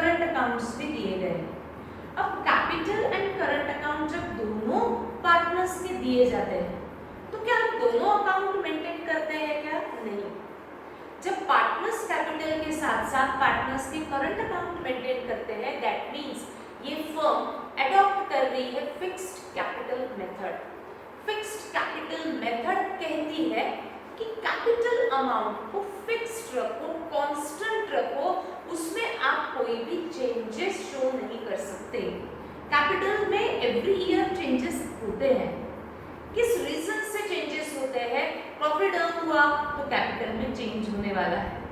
Current accounts भी दिए गए हैं। अब कैपिटल एंड करंट अकाउंट जब दोनों पार्टनर्स के दिए जाते हैं तो क्या हम दोनों अकाउंट मेंटेन करते हैं क्या? नहीं। जब पार्टनर्स कैपिटल के साथ साथ पार्टनर्स के करंट अकाउंट मेंटेन करते हैं, दैट मींस ये फर्म एडॉप्ट कर रही है fixed capital method. Fixed capital method कहती है कि कैपिटल अमाउंट को फिक्स्ड रखो, कांस्टेंट रखो, उसमें आप कोई भी चेंजेस शो नहीं कर सकते। कैपिटल में एवरी ईयर चेंजेस होते हैं। किस रीजन से चेंजेस होते हैं? प्रॉफिट अर्न हुआ तो कैपिटल में चेंज होने वाला है।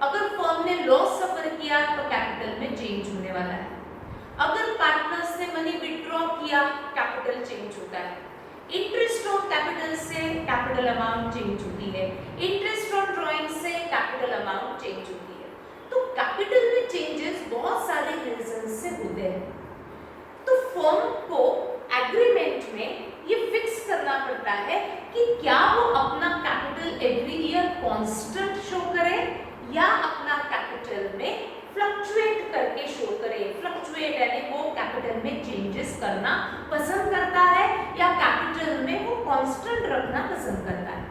अगर फर्म ने लॉस सफर किया तो कैपिटल में चेंज होने वाला है। अगर पार्टनर्स ने मनी विथड्रॉ किया, कैपिटल चेंज होता है। इंटरेस्ट ऑन कैपिटल से कैपिटल अमाउंट चेंज होती है। इंटरेस्ट ऑन ड्रॉइंग से कैपिटल अमाउंट चेंज होती है। तो कैपिटल में चेंजेस बहुत सारे रीजन से होते हैं। तो फर्म को एग्रीमेंट में ये फिक्स करना पड़ता है कि क्या वो अपना capital every year constant show करे या अपना कैपिटल में फ्लक्चुएट करके शो करे। फ्लक्चुएट यानी वो कैपिटल में चेंजेस करना पसंद करता है या कैपिटल में वो कांस्टेंट रखना पसंद करता है।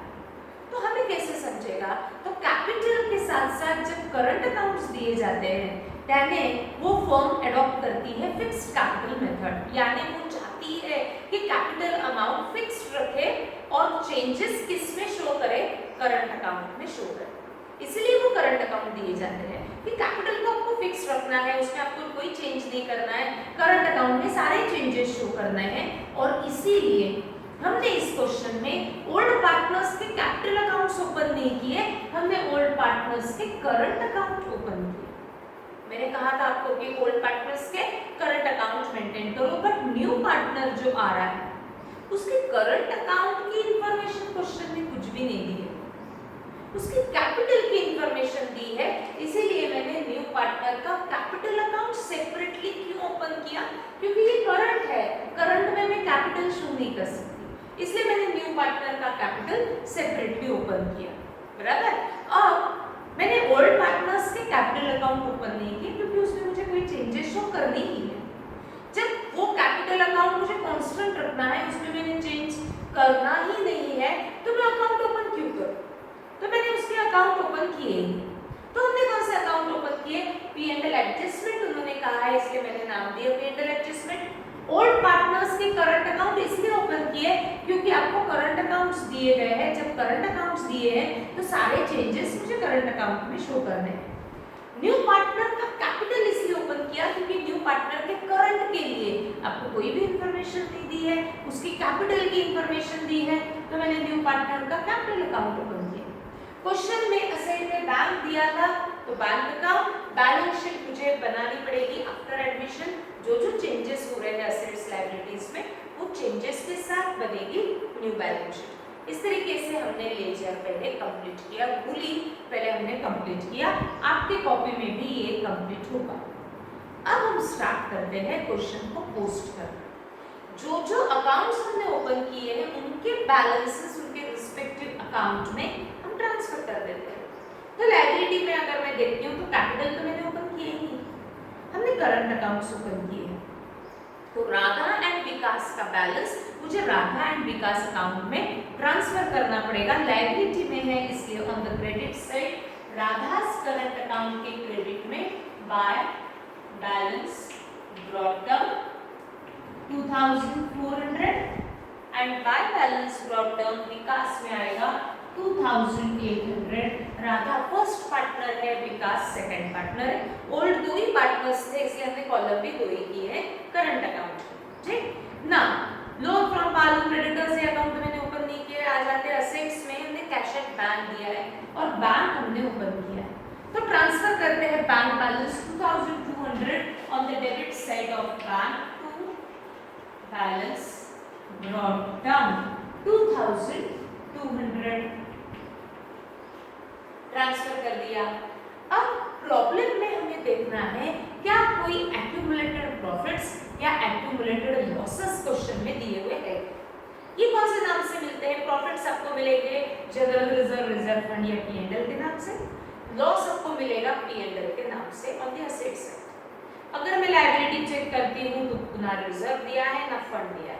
तो हमें कैसे समझेगा? तो कैपिटल के साथ साथ जब करंट अकाउंट्स दिए जाते हैं यानी वो फर्म एडॉप्ट करती है फिक्स्ड कैपिटल मेथड, यानी वो चाहती है कि कैपिटल अमाउंट फिक्स्ड रखे और चेंजेस किस में शो करे? करंट अकाउंट में शो करे। इसलिए वो करंट अकाउंट दिए जाते हैं कि कैपिटल को आपको फिक्स रखना है, उसमें आपको कोई चेंज नहीं करना है, करंट अकाउंट में सारे चेंजेस शो करने हैं। और इसीलिए हमने इस क्वेश्चन में ओल्ड पार्टनर्स के कैपिटल अकाउंट्स ओपन नहीं किए, हमने ओल्ड पार्टनर्स के करंट अकाउंट ओपन किए। मैंने कहा था आपको कि ओल्ड पार्टनर्स के करंट अकाउंट मेंटेन करो, बट न्यू पार्टनर जो आ रहा है उसके करंट अकाउंट की इंफॉर्मेशन क्वेश्चन में कुछ भी नहीं दी है, उसकी कैपिटल की इंफॉर्मेशन दी है। इसीलिए मैंने न्यू पार्टनर का कैपिटल अकाउंट सेपरेटली क्यों ओपन किया? क्योंकि ये करंट है, करंट में मैं कैपिटल शो नहीं कर सकती, इसलिए मैंने न्यू पार्टनर का कैपिटल सेपरेटली ओपन किया। बराबर। अब मैंने ओल्ड पार्टनर्स के कैपिटल अकाउंट ओपन नहीं किए क्योंकि उसमें मुझे कोई चेंजेस शो करनी ही है। जब वो कैपिटल अकाउंट मुझे कांस्टेंट रखना है, उसमें मैंने चेंज करना ही नहीं है, तो मैं अकाउंट ओपन क्यों करूं? तो मैंने उसके अकाउंट ओपन किए ही। तो हमने कौन से अकाउंट ओपन किए? पी एंड एल एडजस्टमेंट उन्होंने कहा है, इसलिए मैंने नाम दिया P and L adjustment. Old partners के करंट अकाउंट इसलिए ओपन किए क्योंकि आपको करंट अकाउंट्स दिए गए हैं। जब करंट अकाउंट्स दिए हैं तो सारे चेंजेस मुझे करंट अकाउंट में शो करने हैं। न्यू पार्टनर का कैपिटल इसलिए ओपन किया क्योंकि न्यू पार्टनर के करंट के लिए आपको कोई भी इंफॉर्मेशन नहीं दी है, उसकी कैपिटल की इंफॉर्मेशन दी है, तो मैंने न्यू पार्टनर का कैपिटल अकाउंट ओपन किया। क्वेश्चन में असेट में बैंक दिया था तो बैंक अकाउंट, बैलेंस शीट मुझे बनानी पड़ेगी आफ्टर एडमिशन। जो जो चेंजेस हो रहे हैं असेट्स लायबिलिटीज में, वो चेंजेस के साथ बनेगी न्यू बैलेंस शीट। इस तरीके से हमने लेजर पहले कंप्लीट किया, भूली पहले हमने कंप्लीट किया। आपके कॉपी में भी ये कंप्लीट होगा। अब हम स्टार्ट करते हैं क्वेश्चन को पोस्ट करना। जो जो अकाउंट्स हमने ओपन किए हैं उनके बैलेंसेस उनके रिस्पेक्टिव अकाउंट में हम ट्रांसफर कर देते हैं। तो लायबिलिटी में अगर मैं देखती हूँ तो कैपिटल तो मैंने ओपन किए ही, हमने करंट अकाउंट्स ओपन किए हैं। तो राधा एंड विकास का बैलेंस मुझे राधा एंड विकास अकाउंट में ट्रांसफर करना पड़ेगा। लायबिलिटी में है इसलिए on the credit side Radha's current account के क्रेडिट में by balance brought down 2400 and by balance brought down Vikas में आएगा 2800। राधा फर्स्ट पार्टनर है, विकास सेकंड पार्टनर है। ओल्ड दो ही पार्टनर्स थे इसलिए हमने कॉलम भी दो ही किए हैं करंट अकाउंट। ठीक ना। लोन फ्रॉम बालू क्रेडिटर्स ये अकाउंट मैंने ओपन नहीं किया। आ जाते असेट्स में, हमने कैश एट बैंक दिया है और बैंक हमने ओपन किया है। तो ट्रांसफर करते हैं bank balance 2200 on the debit side of bank to balance brought down 2200 transfer कर दिया। अब प्रॉब्लम में हमें देखना है क्या कोई एक्यूमुलेटेड प्रॉफिट्स या एक्यूमुलेटेड लॉसेस क्वेश्चन में दिए हुए हैं। ये कौन से नाम से मिलते हैं? प्रॉफिट्स आपको मिलेंगे जनरल रिजर्व, रिजर्व फंड या पी एंड एल के नाम से। लॉस आपको मिलेगा पी एंड एल के नाम से ऑन द असेट साइड। अगर मैं लायबिलिटी चेक करती हूँ तो ना रिजर्व दिया है ना फंड दिया है।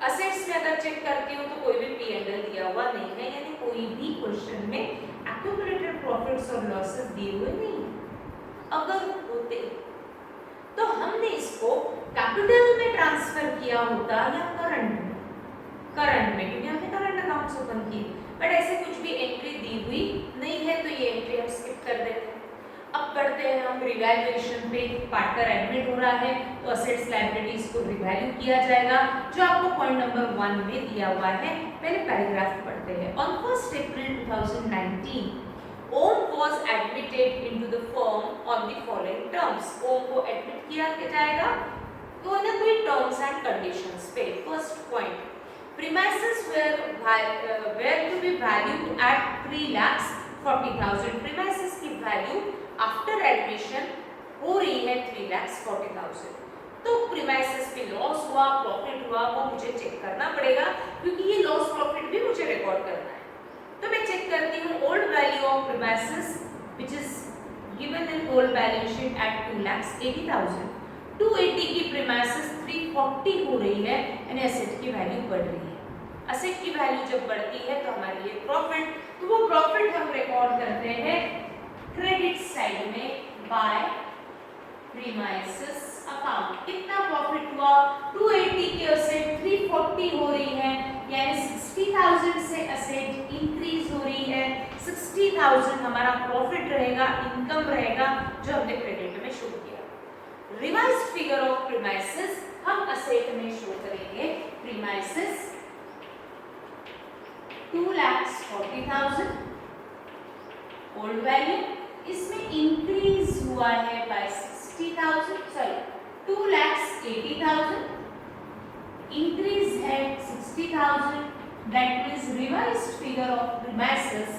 असेट्स में अगर चेक करती हूँ तो कोई भी P&L दिया हुआ नहीं है, यानी कोई भी क्वेश्चन में एक्यूमुलेटेड प्रॉफिट्स और लॉसेस दिए हुए नहीं है। अगर होते तो हमने इसको कैपिटल में ट्रांसफर किया होता या करंट में, क्योंकि हमने करंट अकाउंट्स ओपन की, बट ऐसे कुछ भी एंट्री दी हुई नहीं है तो ये एंट्री हम स्किप कर देते हैं। अब बढ़ते हैं हम रिवैल्यूएशन पे। पार्टनर एडमिट हो रहा है तो असेट्स लायबिलिटीज को रिवैल्यू किया जाएगा, जो आपको पॉइंट नंबर 1 में दिया हुआ है। पहले पैराग्राफ पढ़ते हैं। On 1 April 2019 Om was admitted into the firm on the following terms। Om को एडमिट किया जाएगा तो ना कोई टर्म्स एंड कंडीशंस पे। First point, premises were to be valued at 3,40,000। premises की वैल्यू आफ्टर एडमिशन हो रही है 3,40,000। तो premises पे लॉस हुआ, प्रॉफिट हुआ, वो मुझे चेक करना पड़ेगा, क्योंकि ये लॉस प्रॉफिट भी मुझे रिकॉर्ड करना है। तो मैं चेक करती हूँ old value of premises which is given in old balance sheet at 2,80,000। 280 की premises 340 हो रही है, यानी एसेट की वैल्यू बढ़ रही है। एसेट की वैल्यू जब बढ़ती है तो हमारे लिए प्रॉफिट, तो वो प्रॉफिट हम रिकॉर्ड करते हैं क्रेडिट साइड में बाय प्रीमाइसेस अकाउंट। कितना प्रॉफिट हुआ? 280 की एसेट 340 हो रही है, यानी 60,000 से एसेट इंक्रीज हो रही है। 60,000 हमारा प्रॉफिट रहेगा, इनकम रहेगा, जो हमने क्रेडिट में शो किया। रिवाइज्ड फिगर ऑफ प्रीमाइसेस हम एसेट में शो करेंगे। प्रीमाइसेस 2,40,000 ओल्ड वैल्यू, इसमें इंक्रीज हुआ है बाय 60,000, सॉरी 2,80,000, इंक्रीज है 60,000, that means revised figure of premises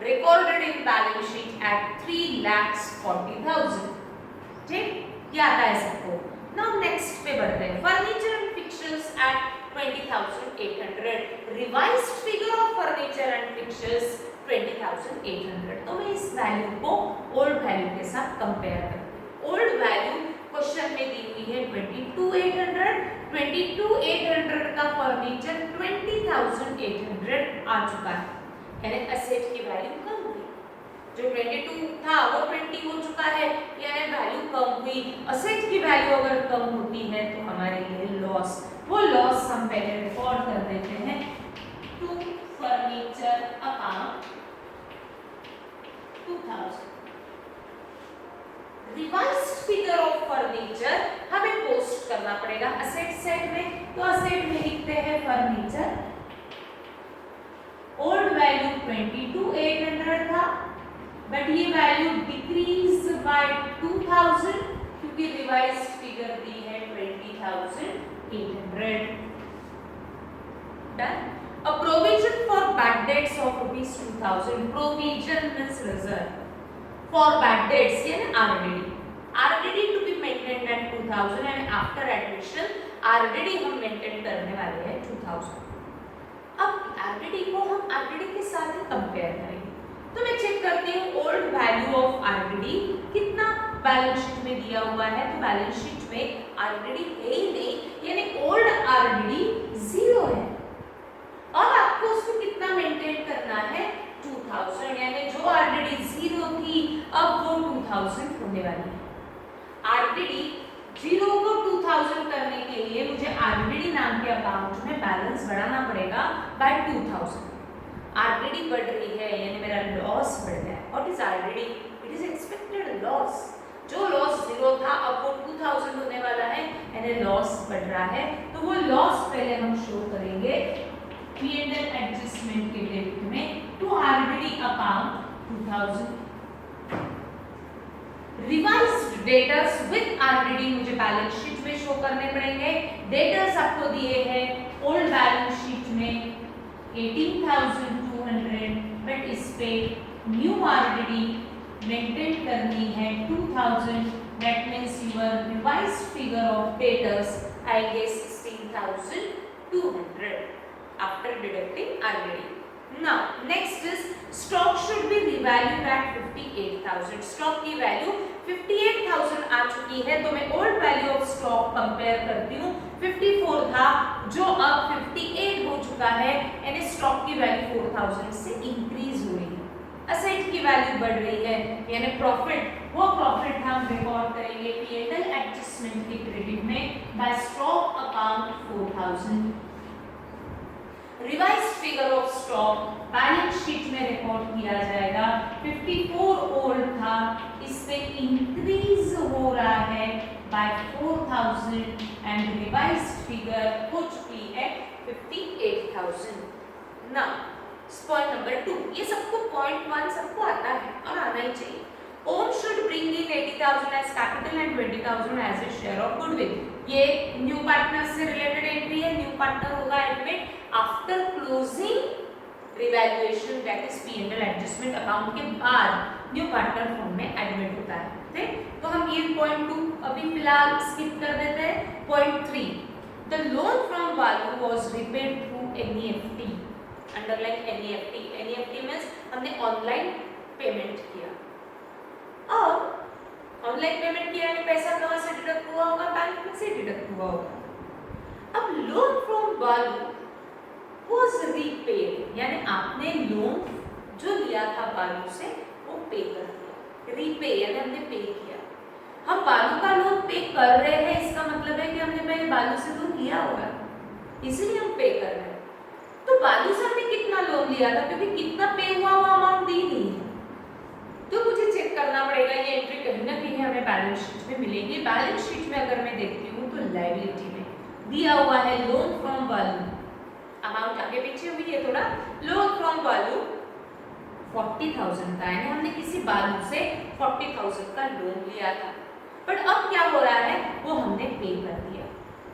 recorded in balance sheet at 3,40,000। ठीक, क्या आता है सबको? नाउ नेक्स्ट पे बढ़ते हैं। Furniture and fixtures at 20,800। Revised figure of furniture and fixtures 20,800। तो मैं इस वैल्यू को ओल्ड वैल्यू के साथ कंपेयर करती हूँ। ओल्ड वैल्यू क्वेश्चन में दी हुई है 22,800। 22,800 का फर्नीचर 20,800 आ चुका है, यानी एसेट की वैल्यू कम हुई। जो 22 था वो 20 हो चुका है, यानी वैल्यू कम हुई। एसेट की वैल्यू अगर कम होती है तो हमारे लिए लॉस, वो लॉस हम पहले रिकॉर्ड कर देते हैं to furniture account 2000। Revised figure of furniture हमें पोस्ट करना पड़ेगा एसेट साइड में। तो एसेट में लिखते हैं फर्नीचर, ओल्ड वैल्यू 22,800 था, बट ये वैल्यू डिक्रीज बाय 2,000 क्योंकि रिवाइज्ड फिगर दी है 20,800। Done. A provision for bad debts of ₹2,000। Provision means reserve for bad debts, यानी RDD. RDD to be maintained at 2,000 and after admission RDD हम maintain करने वाले हैं 2,000। अब आरडीडी को हम आरडीडी के साथ ही कंपेयर करेंगे। तो मैं चेक करती हूँ ओल्ड वैल्यू ऑफ आरडीडी कितना बैलेंस शीट में दिया हुआ है। तो बैलेंस शीट में आरडीडी है ही नहीं, यानी ओल्ड आरडीडी 0 है। और आपको उसको कितना मेंटेन करना है? 2,000, यानी जो आरडीडी 0 थी अब वो 2,000 होने वाली है। आरडीडी 0 को 2,000 करने के लिए मुझे आरडीडी नाम के अकाउंट में बैलेंस बढ़ाना पड़ेगा बाय 2,000। आरडीडी बढ़ रही है, यानी मेरा लॉस बढ़ गया है। What is RDD? It is expected loss. जो लॉस 0 था अब वो 2,000 होने वाला है, यानी लॉस बढ़ रहा है। तो वो लॉस पहले हम शो करेंगे P&L एडजस्टमेंट के डेबिट में to RDD account 2,000। Revised debtors with RDD मुझे बैलेंस शीट में शो करने पड़ेंगे। डेटर्स आपको दिए हैं ओल्ड बैलेंस शीट में 18,200, बट इस पे न्यू आरडीडी मेंटेन करनी है 2,000। That means your revised figure of debtors I guess 16,200 after deducting RDD. Now next is stock should be revalued at 58,000। 58,000। Stock की वैल्यू 58,000 आ चुकी है, तो मैं old value of stock compare करती हूँ। 54 था जो अब 58 हो चुका है, यानी स्टॉक की वैल्यू 4,000 से इंक्रीज हो रही है, असेट की वैल्यू बढ़ रही है, यानी प्रॉफिट, वो प्रॉफिट हम रिकॉर्ड करेंगे P&L एडजस्टमेंट के क्रेडिट में by stock account 4,000। Revised figure of stock balance sheet में रिकॉर्ड किया जाएगा। 54 ओल्ड था, इस पे इंक्रीज हो रहा है बाय 4,000 एंड रिवाइज्ड फिगर हो चुकी है 58,000। नाउ पॉइंट नंबर 2, ये सबको पॉइंट 1 सबको आता है और आना ही चाहिए। Om should bring in 80,000 as capital and 20,000 as a share of goodwill. ये न्यू पार्टनर से रिलेटेड एंट्री है। न्यू पार्टनर होगा admit after closing revaluation, that is P&L adjustment account के बाद न्यू पार्टनर फॉर्म में एडमिट होता है। ठीक, तो हम ये पॉइंट 2 अभी फिलहाल स्किप कर देते हैं। पॉइंट 3, द लोन फ्रॉम वालू was repaid through NEFT। Underline NEFT, NEFT means हमने ऑनलाइन पेमेंट किया। अब ऑनलाइन पेमेंट किया यानी पैसा कहां से डिडक्ट हुआ होगा? बैंक में से डिडक्ट हुआ होगा। अब लोन फ्रॉम वालू वाज रीपेड, यानी आपने लोन जो लिया था बालू से वो पे कर दिया। रीपे यानी हमने पे किया। हम बालू का लोन पे कर रहे हैं, इसका मतलब है कि हमने पहले बालू से लोन लिया होगा, इसीलिए हम पे कर रहे हैं। तो बालू से हमने कितना लोन लिया था, क्योंकि कितना पे हुआ वो अमाउंट दी नहीं है, तो मुझे चेक करना पड़ेगा। ये एंट्री कहीं ना कहीं हमें बैलेंस शीट में मिलेगी। बैलेंस शीट में अगर मैं देखती हूँ तो लायबिलिटी में दिया हुआ है लोन फ्रॉम वालू, अमाउंट आगे पीछे हुई है थोड़ा। लोन फ्रॉम वालू 40,000 का है, हमने किसी बालू से 40,000 का लोन लिया था, बट अब क्या हो रहा है, वो हमने पे कर दिया।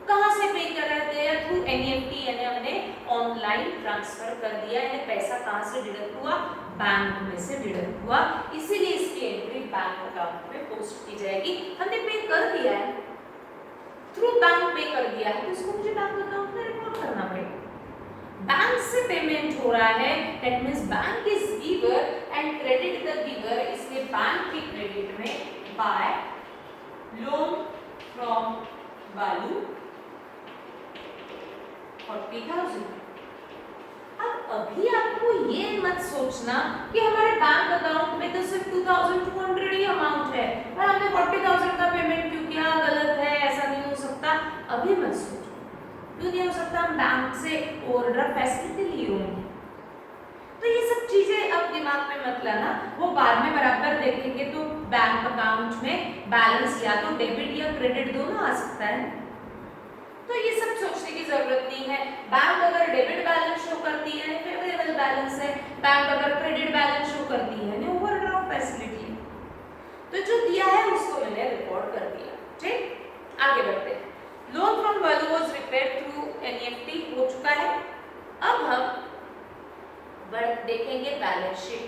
कहां से पे कर रहे थे? थ्रू NEFT, यानी हमने ऑनलाइन ट्रांसफर कर दिया। यानी पैसा कहां से डिडक्ट हुआ? बैंक में से डिडक्ट हुआ, इसीलिए इसकी एंट्री बैंक अकाउंट में पोस्ट की जाएगी। हमने पे कर दिया है, थ्रू बैंक पे कर दिया है, तो इसको मुझे बैंक अकाउंट में रिकॉर्ड करना पड़ेगा। बैंक से पेमेंट हो रहा है, that means bank is giver and credit the giver, इसलिए बैंक के क्रेडिट में बाय लोन फ्रॉम वालू 40,000। अब अभी आपको ये मत सोचना कि हमारे बैंक अकाउंट में तो सिर्फ 2,200 ही अमाउंट है और हमने 40,000 का पेमेंट क्यों किया, गलत है, ऐसा नहीं हो सकता। अभी मत सोचो, क्यों नहीं हो सकता? हम बैंक से ओवरड्राफ्ट फैसिलिटी लिए होंगे। तो ये सब चीजें अब दिमाग में मत लाना, वो बाद में बराबर देखेंगे। तो बैंक अकाउंट में बैलेंस या तो डेबिट या क्रेडिट दोनों आ सकता है, तो ये सब सोचने की जरूरत नहीं है। बैंक अगर डेबिट बैलेंस शो करती है फेवरेबल बैलेंस है, बैंक अगर क्रेडिट बैलेंस शो करती है ओवरड्राफ्ट फैसिलिटी है। तो जो दिया है उसको मैंने रिकॉर्ड कर दिया। ठीक, आगे बढ़ते हैं। लोन फ्रॉम वालू वाज रिपेड थ्रू NEFT हो चुका है। अब हम देखेंगे बैलेंस शीट।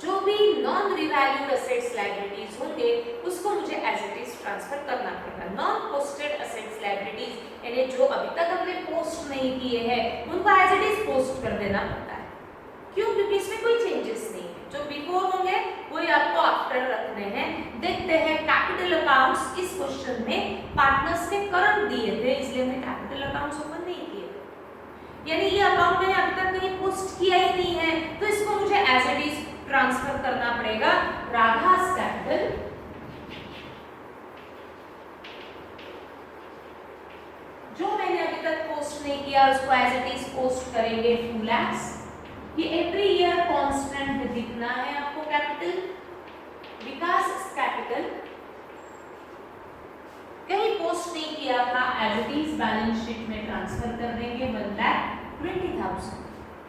जो भी नॉन रिवैल्यूड एसेट्स लायबिलिटीज होंगे उसको मुझे एज इट इज ट्रांसफर करना पड़ेगा। नॉन पोस्टेड एसेट्स लायबिलिटीज यानी जो अभी तक हमने पोस्ट नहीं किए हैं उनको एज इट इज पोस्ट कर देना पड़ता है। क्यों? क्योंकि इसमें कोई चेंजेस नहीं है। जो बिफोर होंगे वही आपको आफ्टर रखने हैं। देखते हैं कैपिटल अकाउंट्स इस क्वेश्चन में पार्टनर्स ने करंट दिए थे, इसलिए हमने कैपिटल अकाउंट्स ओपन नहीं किए, यानी ये अकाउंट मैंने अभी तक कहीं पोस्ट किया ही नहीं है, तो इसको मुझे एज इट इज ट्रांसफर करना पड़ेगा। राधास कैपिटल जो मैंने अभी तक पोस्ट नहीं किया उसको एज इट इज पोस्ट करेंगे 2 lakhs। ये एवरी ईयर कांस्टेंट दिखना है आपको। कैपिटल विकास कैपिटल कहीं पोस्ट नहीं किया था, as it is balance sheet में ट्रांसफर कर देंगे 1,20,000।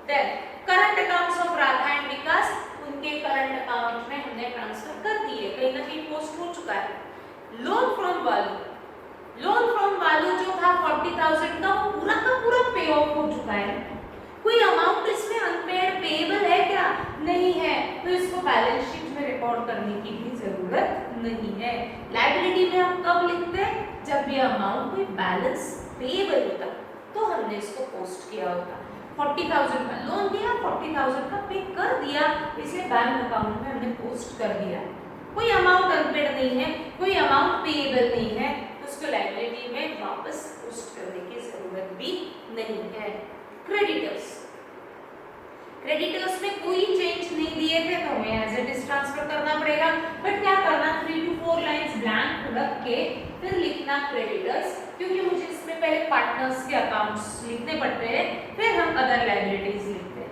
Then current accounts of Radha and Vikas, उनके करंट अकाउंट में हमने ट्रांसफर कर दिए, कहीं ना कहीं पोस्ट हो चुका है। लोन फ्रॉम वालू, लोन फ्रॉम वालू जो था 40,000 का वो पूरा का पूरा पे ऑफ हो चुका है। कोई अमाउंट इसमें अनपेड पेएबल है क्या? नहीं है, तो इसको बैलेंस शीट में रिकॉर्ड करने की भी जरूरत नहीं है। लायबिलिटी में हम कब लिखते हैं? जब भी अमाउंट कोई बैलेंस पेएबल होता तो हमने इसको पोस्ट किया होता। 40,000 का लोन दिया, 40,000 का पे कर दिया, इसे बैंक अकाउंट में हमने पोस्ट कर दिया। कोई अमाउंट अनपेड नहीं है, कोई अमाउंट पेएबल नहीं है, तो उसको लायबिलिटी में वापस पोस्ट करने की जरूरत भी नहीं है। क्रेडिटर्स में कोई चेंज नहीं दिए थे तो हमें एज इट इज ट्रांसफर करना पड़ेगा, बट क्या करना 3 to 4 लाइंस ब्लैंक रख के फिर लिखना क्रेडिटर्स, क्योंकि मुझे इसमें पहले पार्टनर्स के अकाउंट्स लिखने पड़ते हैं, फिर हम अदर लायबिलिटीज लिखते हैं।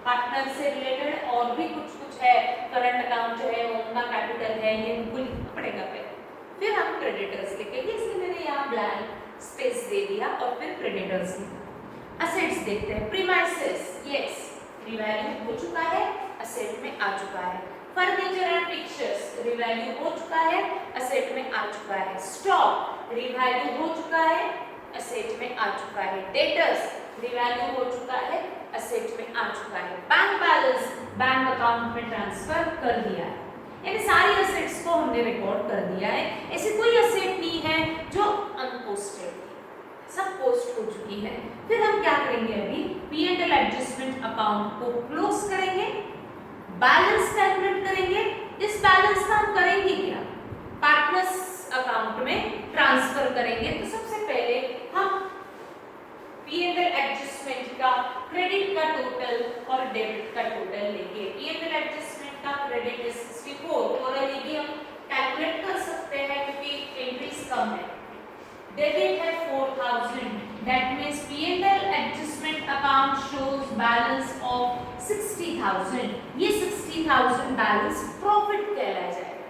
पार्टनर से रिलेटेड और भी कुछ है, करंट अकाउंट जो है उनका कैपिटल है, ये हमको लिखना पड़ेगा पहले, फिर हम क्रेडिटर्स लिखेंगे। इसलिए मैंने यहाँ ब्लैंक स्पेस दे दिया और फिर क्रेडिटर्स लिखा। असेट्स देखते हैं। प्रीमाइसेस, यस रिवैल्यू हो चुका है, असेट में आ चुका है। फर्नीचर एंड फिक्चर्स रिवैल्यू हो चुका है, असेट में आ चुका है। स्टॉक रिवैल्यू हो चुका है, असेट में आ चुका है। डेटर्स रिवैल्यू हो चुका है, असेट में आ चुका है। बैंक बैलेंस बैंक अकाउंट में ट्रांसफर कर दिया है, यानी सारी असेट्स को हमने रिकॉर्ड कर दिया है। ऐसी कोई असेट नहीं है जो अनपोस्टेड, सब पोस्ट हो चुकी है। फिर हम क्या करेंगे, अभी P&L एडजस्टमेंट अकाउंट को क्लोज करेंगे, बैलेंस कैलकुलेट करेंगे। इस बैलेंस का हम करेंगे क्या, पार्टनर्स अकाउंट में ट्रांसफर करेंगे। तो सबसे पहले हम P&L एडजस्टमेंट का क्रेडिट का टोटल और डेबिट का टोटल लेंगे। P&L एडजस्टमेंट का क्रेडिट है 64 और ये भी हम कैलकुलेट कर सकते हैं क्योंकि एंट्रीज कम है। डेबिट है 4000, that means P&L adjustment account shows balance of 60000। ये 60000 बैलेंस प्रॉफिट कहलाया जाएगा।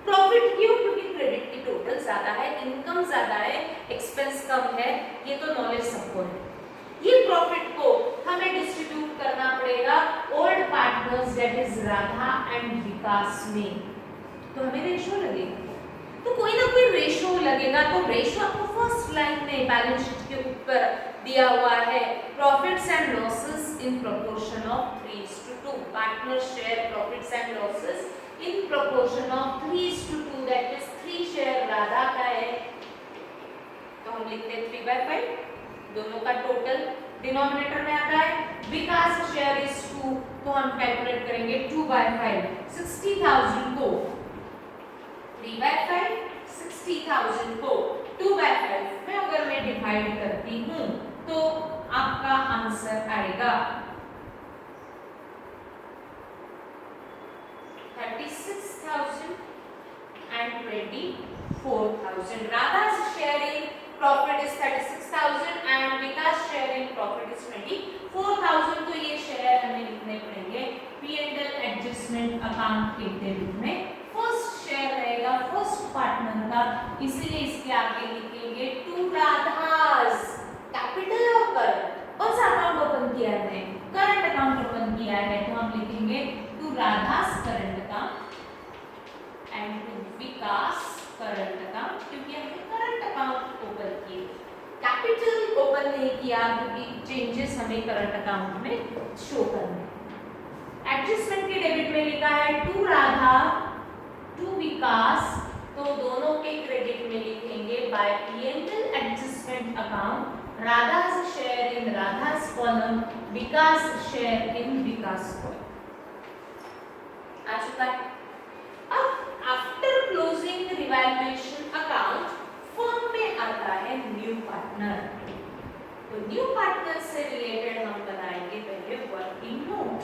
प्रॉफिट क्यों, क्योंकि क्रेडिट की टोटल ज्यादा है, इनकम ज्यादा है, एक्सपेंस कम है, ये तो नॉलेज सबको है। ये प्रॉफिट को हमें डिस्ट्रीब्यूट करना पड़ेगा old partners that is Radha and Vikas में, तो हमें रेशियो लगेगा, तो कोई ना कोई रेशो लगेगा। तो रेशो आपको फर्स्ट लाइन में बैलेंस शीट के ऊपर दिया हुआ है, profits and losses in proportion of 3:2। Partner share profits and losses in proportion of 3:2, that is 3 share Radha का है, तो हम लिखते हैं 3/5, दोनों का टोटल डिनोमिनेटर में आता है। विकास शेयर इज 2, तो हम कैलकुलेट करेंगे 2/5। 60000 को 3/5, 60000 को 2/5 में अगर मैं डिवाइड करती हूँ तो आपका आंसर आएगा 36,000 and 24,000. Radha's share in profit is 36,000 and Vikas share in profit is 24,000. तो ये शेयर हमें लिखने पड़ेंगे P&L एडजस्टमेंट अकाउंट के डेबिट में। फर्स्ट शेयर रहेगा फर्स्ट पार्टनर का, इसलिए इसके आगे लिखेंगे टू राधास। कैपिटल और करंट, कौन सा अकाउंट ओपन किया है, करंट अकाउंट ओपन किया है, तो हम लिखेंगे to Radha's current account and to Vikas current account, क्योंकि हमने करंट अकाउंट ओपन किए, कैपिटल ओपन नहीं किया क्योंकि चेंजेस हमें करंट अकाउंट में शो करने। एडजस्टमेंट के डेबिट में लिखा है टू राधा टू विकास, तो दोनों के क्रेडिट में लिखेंगे by P&L adjustment account Radha's share in Radha's column, Vikas share in Vikas column. आ चुका है। अब after closing revaluation account firm में आता है न्यू पार्टनर, तो न्यू पार्टनर से रिलेटेड हम बनाएंगे पहले वर्किंग नोट।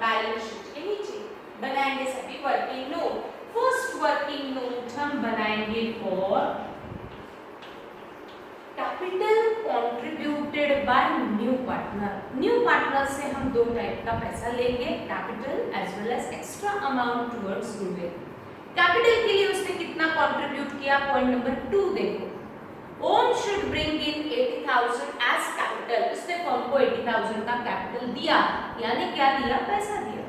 बैलेंस शीट के नीचे बनाएंगे सभी working note. First working note हम बनाएंगे for capital contributed by new partner. New partner से हम दो टाइप का पैसा लेंगे, capital as well as extra amount towards goodwill. Capital के लिए उसने कितना कंट्रीब्यूट किया, पॉइंट नंबर 2 देखो, Om should bring in 80,000 as capital. उसने फर्म को 80,000 का कैपिटल दिया, यानी क्या दिया, पैसा दिया।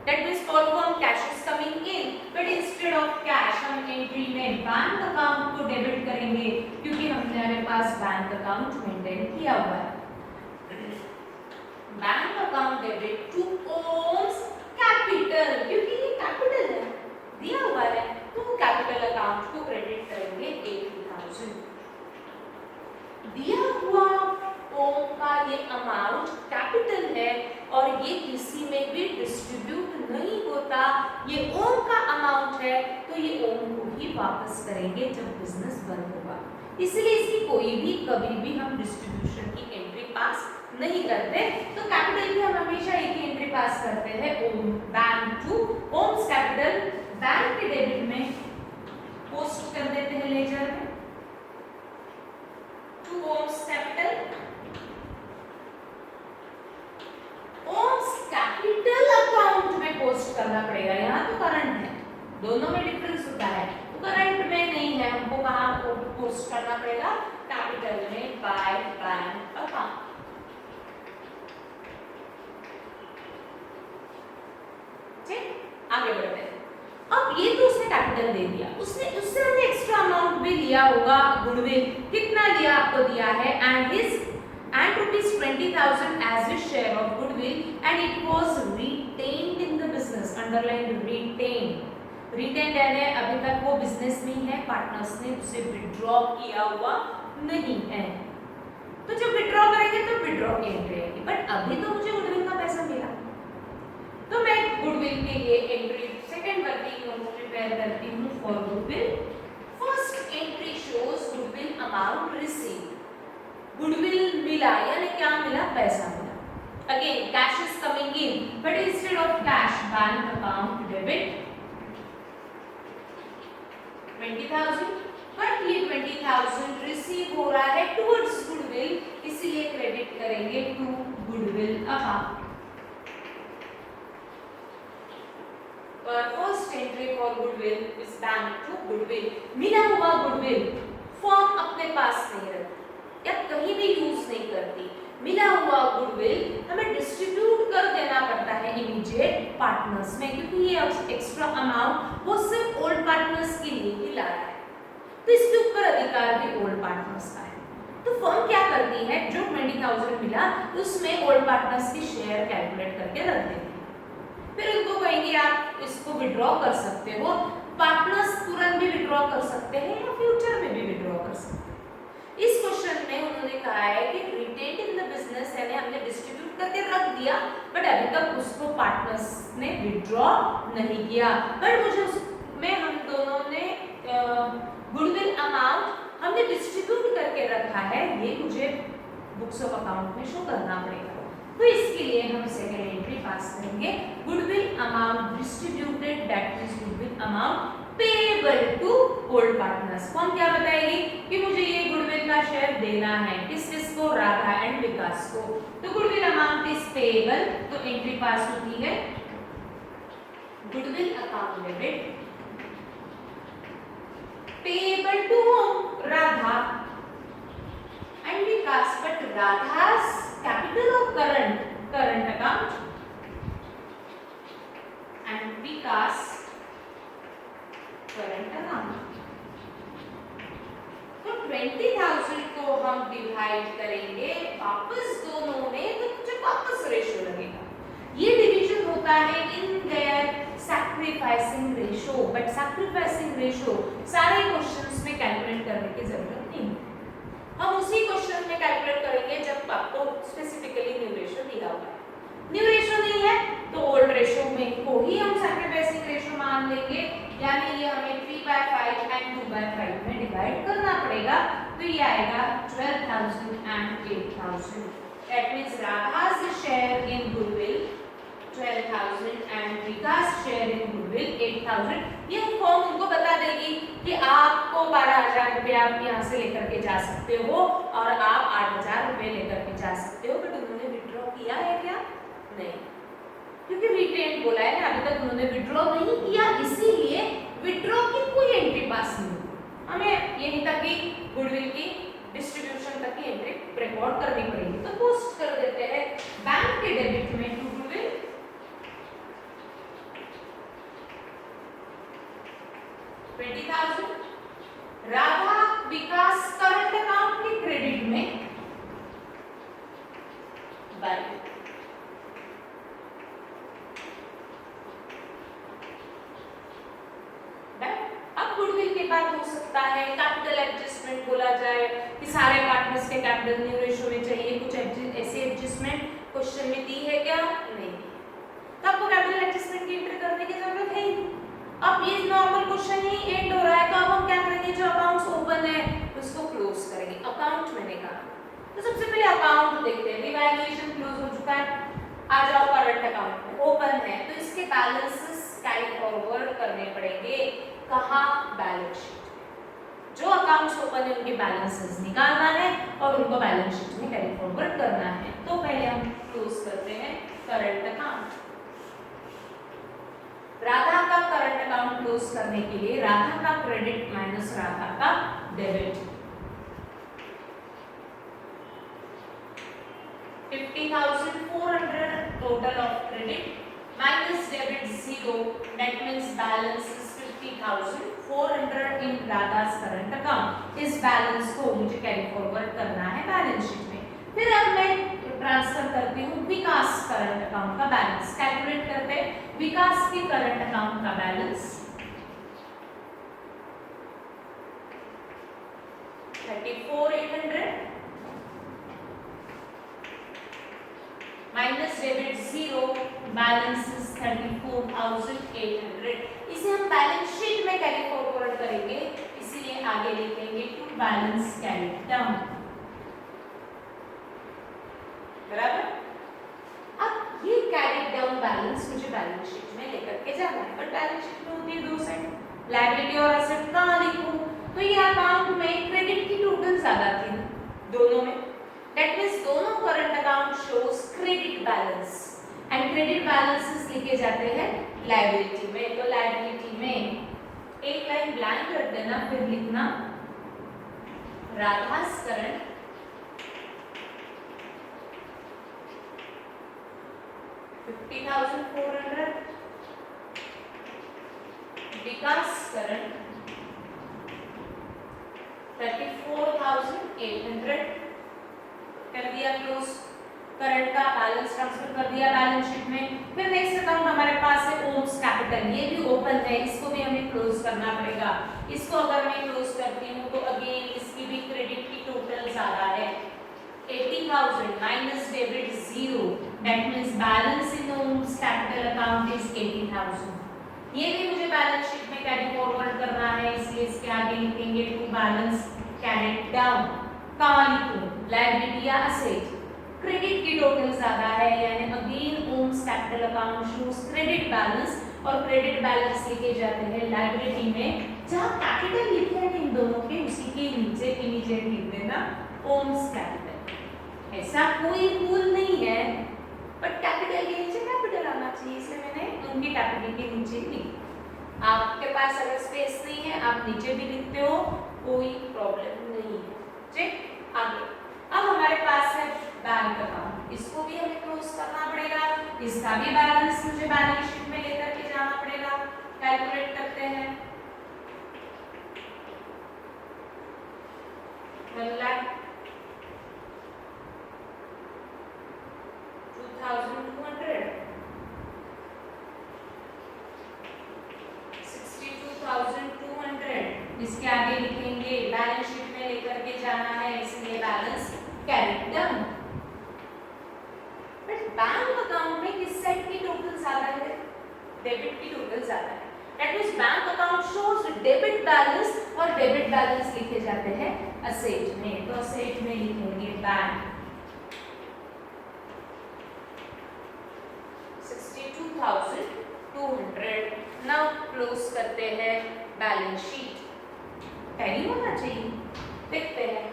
That means for firm cash is coming in, but instead of cash हम एंट्री में बैंक अकाउंट को डेबिट करेंगे क्योंकि हमारे पास बैंक अकाउंट मेंटेन किया हुआ है। Bank account debit to Om's capital, क्योंकि ये कैपिटल है दिया हुआ है, तो कैपिटल अकाउंट को क्रेडिट करेंगे 80,000। दिया हुआ ओम का ये अमाउंट कैपिटल है और ये किसी में भी डिस्ट्रीब्यूट नहीं होता, ये ओम वापस करेंगे जब बिजनेस बंद होगा। इसलिए इसकी कोई भी कभी भी हम डिस्ट्रीब्यूशन की एंट्री पास नहीं करते। तो कैपिटल की हम हमेशा एक ही एंट्री पास करते हैं, Om bank to Om's capital bank के डेबिट में पोस्ट कर देते हैं लेजर में to Om's capital. Om's capital account में पोस्ट करना पड़ेगा, यहाँ तो करंट है, दोनों में डिफरेंस होता है। तो करंट में नहीं है, हमको कहाँ पोस्ट करना पड़ेगा, कैपिटल में बाय बैंक अकाउंट। ठीक, आगे बढ़ते हैं। अब ये तो उसने कैपिटल दे दिया, उसने उससे हमने एक्स्ट्रा अमाउंट भी लिया होगा, गुडविल कितना लिया आपको दिया है, and rupees 20,000 as his share of goodwill, and it was retained in the business, underlined retained यानी अभी तक वो बिजनेस में है, पार्टनर्स ने उसे विड्रॉ किया हुआ नहीं है। तो जब विड्रॉ करेंगे तो विड्रॉ की एंट्री आएगी, बट अभी तो मुझे गुडविल का पैसा मिला, तो मैं गुडविल के लिए entry second working note prepare करती हूँ for goodwill. First entry shows goodwill amount received, goodwill मिला यानी क्या मिला, पैसा मिला। Again cash is coming in, but instead of cash bank account debit 20,000, but ये 20,000 रिसीव हो रहा है टुवर्ड्स गुडविल, इसलिए क्रेडिट करेंगे to goodwill account. First entry for goodwill is bank to goodwill. मिला हुआ गुडविल फर्म अपने पास नहीं रखती या कहीं भी यूज नहीं करती, मिला हुआ गुडविल हमें डिस्ट्रीब्यूट कर देना पड़ता है इमीडिएट पार्टनर्स में, क्योंकि ये एक्स्ट्रा अमाउंट वो सिर्फ ओल्ड पार्टनर्स के लिए ही ला रहा है, तो इसके ऊपर अधिकार भी ओल्ड पार्टनर्स का है। तो फर्म क्या करती है, जो 20,000 मिला उसमें ओल्ड पार्टनर्स की शेयर कैलकुलेट करके रख देती है, फिर उनको कहेंगे आप इसको विड्रॉ कर सकते हो, पार्टनर्स तुरंत भी विड्रॉ कर सकते हैं या फ्यूचर में भी विड्रॉ कर सकते हैं। इस क्वेश्चन में उन्होंने कहा है कि रिटेन इन द बिजनेस यानी हमने डिस्ट्रीब्यूट करके रख दिया, बट अभी तक उसको पार्टनर्स ने विड्रॉ नहीं किया, बट मुझे उसमें हम दोनों ने गुडविल अमाउंट हमने डिस्ट्रीब्यूट करके रखा है, ये मुझे बुक्स ऑफ अकाउंट में शो करना पड़ेगा। तो इसके लिए हम सेकेंड एंट्री पास करेंगे, goodwill amount distributed, that is goodwill amount payable to old partners. कौन क्या बताएगी कि मुझे ये गुडविल का शेयर देना है, किस किसको, राधा एंड विकास को, तो गुडविल अमाउंट इज पेएबल, तो एंट्री पास होती है goodwill account debit payable to Radha and Vikas, but Radha's capital of current account and Vikas current account. तो 20,000 को हम डिवाइड करेंगे वापस दोनों में, तो मुझे वापस रेशियो लगेगा। ये डिवीजन होता है in their sacrificing ratio, but sacrificing ratio सारे क्वेश्चंस में कैलकुलेट करने की जरूरत नहीं है, हम उसी क्वेश्चन में कैलकुलेट करेंगे जब आपको स्पेसिफिकली न्यू रेशियो दिया हुआ है। न्यू रेशियो नहीं है तो ओल्ड रेशियो में को ही हम सैक्रिफाइसिंग रेशियो मान लेंगे, यानी ये हमें 3/5 एंड 2/5 में डिवाइड करना पड़ेगा, तो ये आएगा 12,000 and 8,000। That means Radha's share in goodwill 12,000 and Vikas share in goodwill 8,000। ये फॉर्म उनको बता देगी कि आपको 12,000 रुपये आप यहाँ से लेकर के जा सकते हो और आप 8,000 रुपये लेकर के जा सकते हो, बट उन्होंने विड्रॉ किया है क्या, नहीं, क्योंकि रिटेन बोला है ना, अभी तक उन्होंने विड्रॉ नहीं किया, इसीलिए विड्रॉ की कोई एंट्री पास नहीं हुई, हमें यहीं तक ही गुडविल की डिस्ट्रीब्यूशन तक की एंट्री रिकॉर्ड करनी पड़ेगी। तो पोस्ट कर देते हैं बैंक के डेबिट में to goodwill 20,000, Radha Vikas current account के क्रेडिट में बाय। अब गुडविल के बाद हो सकता है कैपिटल एडजस्टमेंट बोला जाए कि सारे पार्टनर्स के कैपिटल न्यू रेशियो में चाहिए, कुछ ऐसे एडजस्टमेंट क्वेश्चन में दी है क्या, नहीं, तो आपको कैपिटल एडजस्टमेंट की एंट्री करने की जरूरत है। अब ये नॉर्मल क्वेश्चन ही एंड हो रहा है, तो अब हम क्या करेंगे, जो अकाउंट्स ओपन है उसको क्लोज करेंगे। अकाउंट मैंने कहा, तो सबसे पहले अकाउंट देखते हैं। रिवैल्यूएशन क्लोज हो चुका है, आ जाओ करंट अकाउंट में, ओपन है तो इसके बैलेंसेस कैरी फॉरवर्ड करने पड़ेंगे। कहाँ? Balance sheet. जो अकाउंट्स ओपन है उनके बैलेंसेस निकालना है और उनको बैलेंस शीट में कैरी फॉरवर्ड करना है। तो पहले हम क्लोज करते हैं करंट अकाउंट। राधा का करंट अकाउंट क्लोज करने के लिए राधा का क्रेडिट माइनस राधा का debit, 50,400 total of credit minus debit 0, that means balance is 50,400 in Radha's current account। इस बैलेंस को मुझे कैरी फॉरवर्ड करना है बैलेंस शीट में। फिर अब मैं ट्रांसफर करती हूँ विकास करंट अकाउंट का बैलेंस। कैलकुलेट करते हैं विकास के करंट अकाउंट का balance 34,800 minus debit 0, balance is 34,800। इसे हम बैलेंस शीट में कैरी फॉरवर्ड करेंगे, इसीलिए आगे लिखेंगे टू बैलेंस कैरीड डाउन। बराबर। अब ये कैरीड डाउन बैलेंस मुझे बैलेंस शीट में लेकर के जाना है, बट बैलेंस शीट में होती है दो साइड, लायबिलिटी और एसेट। कहाँ लिखूं? तो ये अकाउंट में क्रेडिट की टोटल ज्यादा थी दोनों में, दैट मींस दोनों current account shows credit balance and credit balances लिखे जाते हैं लायबिलिटी में। तो लायबिलिटी में एक लाइन ब्लैंक कर देना, फिर लिखना राधा's करंट $50,400, विकास करंट 34,800 कर दिया क्लोज। करंट का बैलेंस ट्रांसफर कर दिया बैलेंस शीट में। फिर नेक्स्ट अकाउंट हमारे पास है ओम्स कैपिटल, ये भी ओपन है, इसको भी हमें क्लोज करना पड़ेगा। इसको अगर मैं क्लोज करती हूँ तो अगेन इसकी भी क्रेडिट की टोटल ज्यादा है, 80,000 minus debit 0, that means balance in Om's capital account is 80,000। ये भी मुझे बैलेंस शीट में कैरी फॉरवर्ड करना है, इसलिए इसके आगे लिखेंगे टू बैलेंस कैरीड डाउन। कहाँ लिखूं? लायबिलिटी या एसेट? क्रेडिट की टोटल ज्यादा है, यानी again Om's capital account shows credit balance, और क्रेडिट बैलेंस लिखे जाते हैं लायबिलिटी में। जहां कैपिटल लिखे हैं इन दोनों के, उसी के नीचे इमीडिएट लिख देना ओम्स कैपिटल। ऐसा कोई रूल नहीं है, बट कैपिटल के नीचे कैपिटल आना चाहिए, इसलिए मैंने उनके कैपिटल के नीचे लिखा। आपके पास अगर स्पेस नहीं है आप नीचे भी लिखते हो, कोई प्रॉब्लम नहीं है। ठीक, आगे अब हमारे पास है बैंक अकाउंट, इसको भी हमें क्लोज करना पड़ेगा। इसका भी बैलेंस मुझे बैलेंस शीट में लेकर के जाना पड़ेगा। कैलकुलेट करते हैं 1,02,200 62,200, इसके आगे लिखेंगे बैलेंस शीट में लेकर के जाना है, इसलिए balance carried down. But bank account में किस साइड की टोटल ज्यादा है? डेबिट की टोटल ज्यादा है, that means bank account shows debit balance, और डेबिट बैलेंस लिखे जाते हैं असेट में। तो असेट में लिखेंगे बैंक 62,200। नाउ क्लोज करते हैं बैलेंस शीट। टैली होना चाहिए, देखते हैं।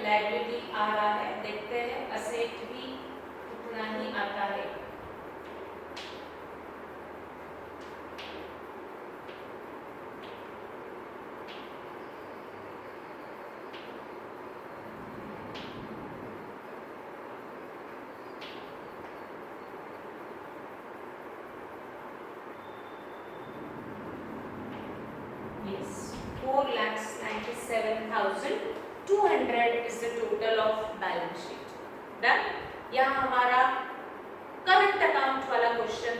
लायबिलिटी आ रहा है, देखते हैं। असेट भी उतना ही आता है। Yes, 4,97,200 is the total of balance sheet. Done? यहाँ हमारा करंट अकाउंट वाला क्वेश्चन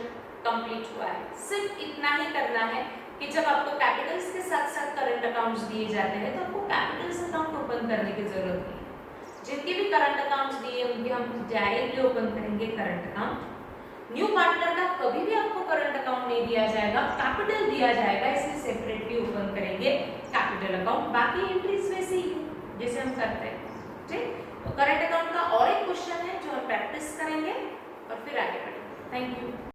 कंप्लीट हुआ है। सिर्फ इतना ही करना है कि जब आपको कैपिटल्स के साथ साथ करंट अकाउंट्स दिए जाते हैं तो आपको कैपिटल्स अकाउंट ओपन करने की जरूरत नहीं है। जिनके भी करंट अकाउंट्स दिए उनके हम डायरेक्टली ओपन करेंगे करंट अकाउंट। न्यू पार्टनर का कभी भी आपको करंट अकाउंट नहीं दिया जाएगा, कैपिटल दिया जाएगा, इसलिए सेपरेटली ओपन करेंगे कैपिटल अकाउंट। बाकी एंट्रीज वैसे ही जैसे हम करते हैं। ठीक, तो करंट अकाउंट का और एक क्वेश्चन है जो हम प्रैक्टिस करेंगे और फिर आगे बढ़ेंगे। Thank you.